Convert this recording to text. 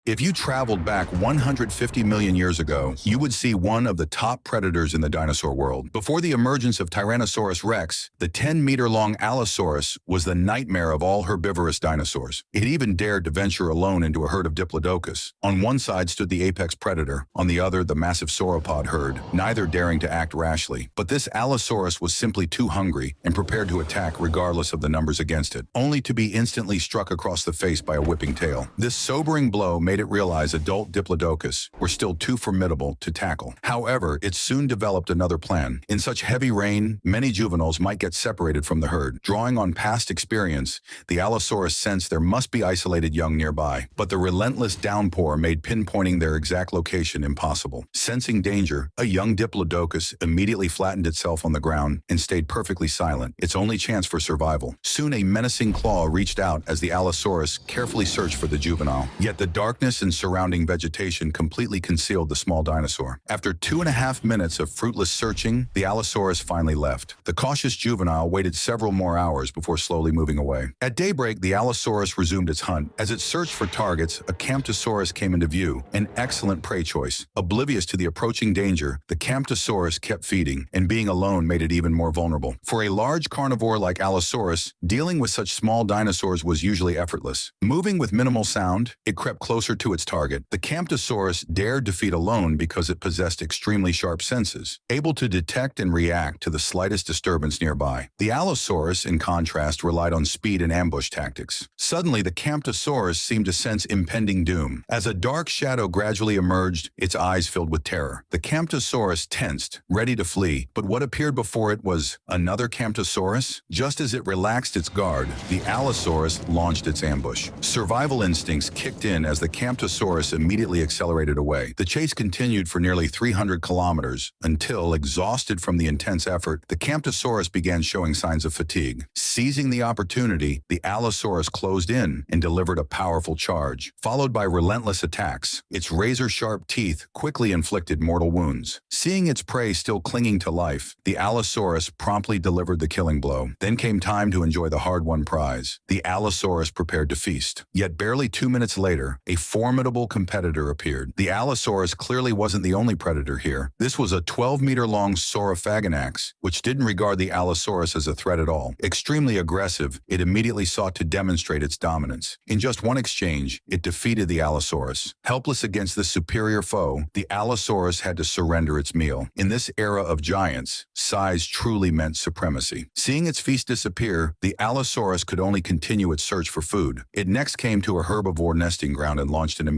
If you traveled back 150 million years ago, you would see one of the top predators in the dinosaur world. Before the emergence of Tyrannosaurus rex, the 10-meter-long Allosaurus was the nightmare of all herbivorous dinosaurs. It even dared to venture alone into a herd of Diplodocus. On one side stood the apex predator, on the other the massive sauropod herd, neither daring to act rashly. But this Allosaurus was simply too hungry and prepared to attack regardless of the numbers against it, only to be instantly struck across the face by a whipping tail. This sobering blow made it realize adult Diplodocus were still too formidable to tackle. However, it soon developed another plan. In such heavy rain, many juveniles might get separated from the herd. Drawing on past experience, the Allosaurus sensed there must be isolated young nearby, but the relentless downpour made pinpointing their exact location impossible. Sensing danger, a young Diplodocus immediately flattened itself on the ground and stayed perfectly silent, its only chance for survival. Soon a menacing claw reached out as the Allosaurus carefully searched for the juvenile. Yet the darkness and surrounding vegetation completely concealed the small dinosaur. After 2.5 minutes of fruitless searching, the Allosaurus finally left. The cautious juvenile waited several more hours before slowly moving away. At daybreak, the Allosaurus resumed its hunt. As it searched for targets, a Camptosaurus came into view, an excellent prey choice. Oblivious to the approaching danger, the Camptosaurus kept feeding, and being alone made it even more vulnerable. For a large carnivore like Allosaurus, dealing with such small dinosaurs was usually effortless. Moving with minimal sound, it crept closer to its target. The Camptosaurus dared to feed alone because it possessed extremely sharp senses, able to detect and react to the slightest disturbance nearby. The Allosaurus, in contrast, relied on speed and ambush tactics. Suddenly, the Camptosaurus seemed to sense impending doom. As a dark shadow gradually emerged, its eyes filled with terror. The Camptosaurus tensed, ready to flee, but what appeared before it was another Camptosaurus? Just as it relaxed its guard, the Allosaurus launched its ambush. Survival instincts kicked in as the Camptosaurus immediately accelerated away. The chase continued for nearly 300 kilometers until, exhausted from the intense effort, the Camptosaurus began showing signs of fatigue. Seizing the opportunity, the Allosaurus closed in and delivered a powerful charge, followed by relentless attacks. Its razor-sharp teeth quickly inflicted mortal wounds. Seeing its prey still clinging to life, the Allosaurus promptly delivered the killing blow. Then came time to enjoy the hard-won prize. The Allosaurus prepared to feast. Yet barely 2 minutes later, a formidable competitor appeared. The Allosaurus clearly wasn't the only predator here. This was a 12-meter-long Saurophaganax, which didn't regard the Allosaurus as a threat at all. Extremely aggressive, it immediately sought to demonstrate its dominance. In just one exchange, it defeated the Allosaurus. Helpless against this superior foe, the Allosaurus had to surrender its meal. In this era of giants, size truly meant supremacy. Seeing its feast disappear, the Allosaurus could only continue its search for food. It next came to a herbivore nesting ground and launched an immediate